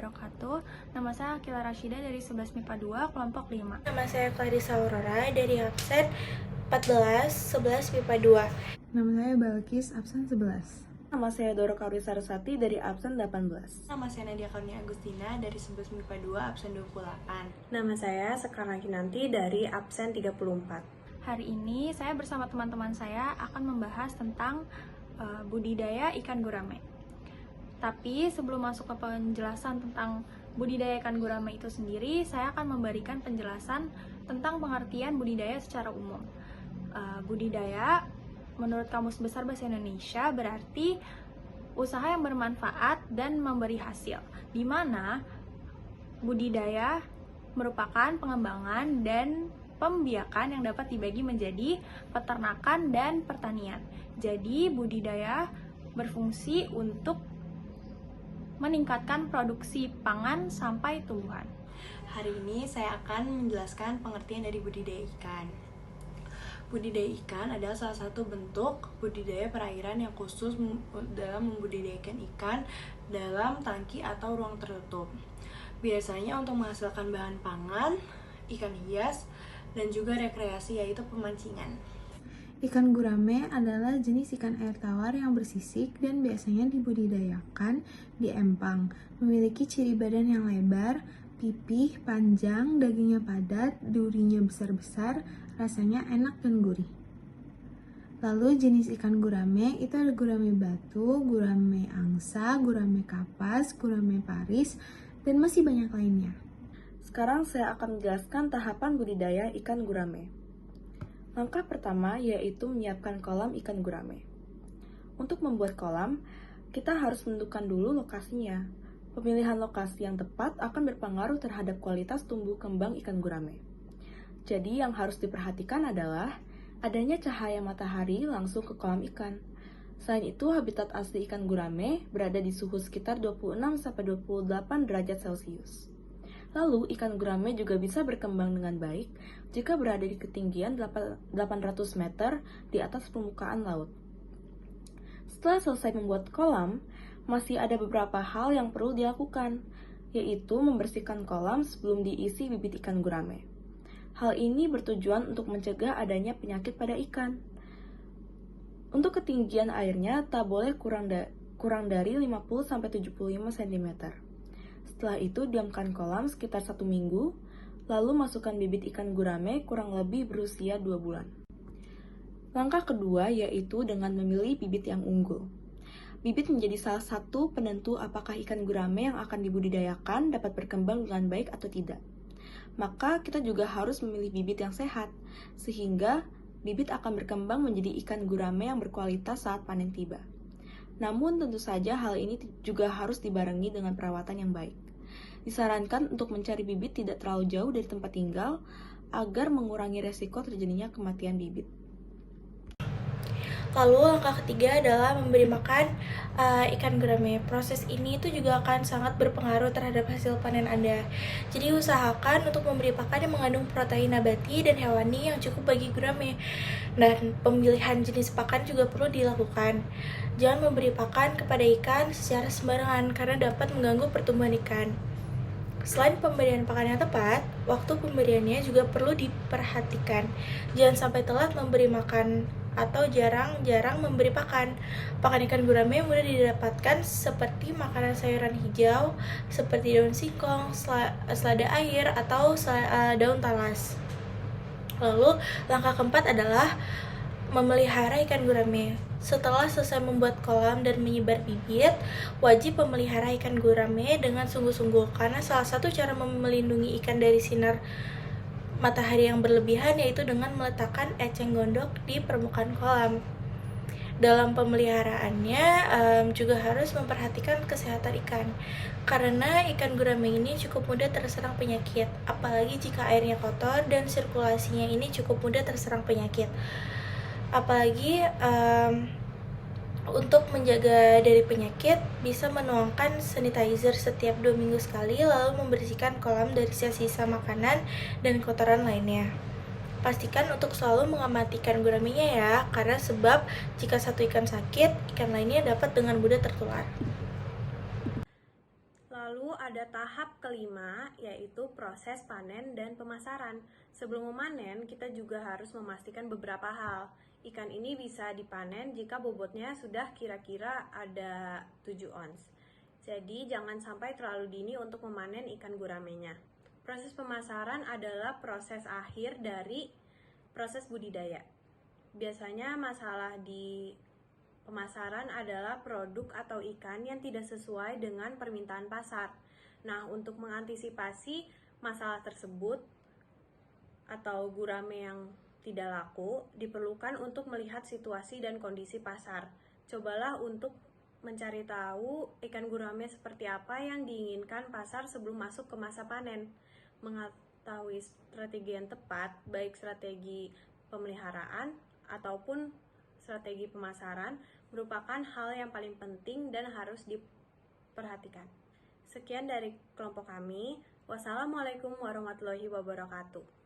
wabarakatuh. Nama saya Akila Rashida dari 11 MIPA 2, kelompok 5. Nama saya Clarissa Aurora dari absen 14, 11 MIPA 2. Nama saya Balkis, absen 11. Nama saya Doro Kauri Sarasati dari absen 18. Nama saya Nadia Kaunia Agustina dari 11 MIPA 2, absen 28. Nama saya Sekarang Kinanti dari absen 34. Hari ini saya bersama teman-teman saya akan membahas tentang budidaya ikan gurame. Tapi sebelum masuk ke penjelasan tentang budidaya ikan gurame itu sendiri, saya akan memberikan penjelasan tentang pengertian budidaya secara umum. Budidaya menurut Kamus Besar Bahasa Indonesia berarti usaha yang bermanfaat dan memberi hasil, di mana budidaya merupakan pengembangan dan pembiakan yang dapat dibagi menjadi peternakan dan pertanian. Jadi budidaya berfungsi untuk meningkatkan produksi pangan sampai tumbuhan. Hari ini saya akan menjelaskan pengertian dari budidaya ikan. Budidaya ikan adalah salah satu bentuk budidaya perairan yang khusus dalam membudidayakan ikan dalam tangki atau ruang tertutup. Biasanya untuk menghasilkan bahan pangan, ikan hias, dan juga rekreasi yaitu pemancingan. Ikan gurame adalah jenis ikan air tawar yang bersisik dan biasanya dibudidayakan di empang. Memiliki ciri badan yang lebar, pipih, panjang, dagingnya padat, durinya besar-besar, rasanya enak dan gurih. Lalu jenis ikan gurame itu ada gurame batu, gurame angsa, gurame kapas, gurame paris, dan masih banyak lainnya. Sekarang saya akan menjelaskan tahapan budidaya ikan gurame. Langkah pertama yaitu menyiapkan kolam ikan gurame. Untuk membuat kolam, kita harus menentukan dulu lokasinya. Pemilihan lokasi yang tepat akan berpengaruh terhadap kualitas tumbuh kembang ikan gurame. Jadi yang harus diperhatikan adalah adanya cahaya matahari langsung ke kolam ikan. Selain itu, habitat asli ikan gurame berada di suhu sekitar 26-28 derajat Celcius. Lalu, ikan gurame juga bisa berkembang dengan baik jika berada di ketinggian 800 meter di atas permukaan laut. Setelah selesai membuat kolam, masih ada beberapa hal yang perlu dilakukan, yaitu membersihkan kolam sebelum diisi bibit ikan gurame. Hal ini bertujuan untuk mencegah adanya penyakit pada ikan. Untuk ketinggian airnya tak boleh kurang dari 50-75 cm. Setelah itu, diamkan kolam sekitar 1 minggu, lalu masukkan bibit ikan gurame kurang lebih berusia 2 bulan. Langkah kedua yaitu dengan memilih bibit yang unggul. Bibit menjadi salah satu penentu apakah ikan gurame yang akan dibudidayakan dapat berkembang dengan baik atau tidak. Maka kita juga harus memilih bibit yang sehat, sehingga bibit akan berkembang menjadi ikan gurame yang berkualitas saat panen tiba. Namun tentu saja hal ini juga harus dibarengi dengan perawatan yang baik. Disarankan untuk mencari bibit tidak terlalu jauh dari tempat tinggal agar mengurangi resiko terjadinya kematian bibit. Lalu langkah ketiga adalah memberi makan ikan gurame. Proses ini itu juga akan sangat berpengaruh terhadap hasil panen Anda. Jadi usahakan untuk memberi pakan yang mengandung protein nabati dan hewani yang cukup bagi gurame. Dan pemilihan jenis pakan juga perlu dilakukan. Jangan memberi pakan kepada ikan secara sembarangan karena dapat mengganggu pertumbuhan ikan. Selain pemberian pakan yang tepat, waktu pemberiannya juga perlu diperhatikan. Jangan sampai telat memberi makan atau jarang-jarang memberi pakan. Pakan ikan gurame mudah didapatkan seperti makanan sayuran hijau, seperti daun singkong, selada air, atau daun talas. Lalu, langkah keempat adalah memelihara ikan gurame. Setelah selesai membuat kolam dan menyebar bibit, wajib memelihara ikan gurame dengan sungguh-sungguh karena salah satu cara melindungi ikan dari sinar matahari yang berlebihan yaitu dengan meletakkan eceng gondok di permukaan kolam. Dalam pemeliharaannya juga harus memperhatikan kesehatan ikan karena ikan gurame ini cukup mudah terserang penyakit, apalagi jika airnya kotor dan sirkulasinya ini cukup mudah terserang penyakit. Apalagi untuk menjaga dari penyakit, bisa menuangkan sanitizer setiap 2 minggu sekali, lalu membersihkan kolam dari sisa-sisa makanan dan kotoran lainnya. Pastikan untuk selalu mengamati ikan guramenya ya, karena sebab jika satu ikan sakit, ikan lainnya dapat dengan mudah tertular. Lalu ada tahap kelima, yaitu proses panen dan pemasaran. Sebelum memanen, kita juga harus memastikan beberapa hal. Ikan ini bisa dipanen jika bobotnya sudah kira-kira ada 7 ons. Jadi, jangan sampai terlalu dini untuk memanen ikan guramenya. Proses pemasaran adalah proses akhir dari proses budidaya. Biasanya masalah di pemasaran adalah produk atau ikan yang tidak sesuai dengan permintaan pasar. Nah, untuk mengantisipasi masalah tersebut atau gurame yang tidak laku, diperlukan untuk melihat situasi dan kondisi pasar. Cobalah untuk mencari tahu ikan gurame seperti apa yang diinginkan pasar sebelum masuk ke masa panen. Mengetahui strategi yang tepat, baik strategi pemeliharaan ataupun strategi pemasaran, merupakan hal yang paling penting dan harus diperhatikan. Sekian dari kelompok kami. Wassalamualaikum warahmatullahi wabarakatuh.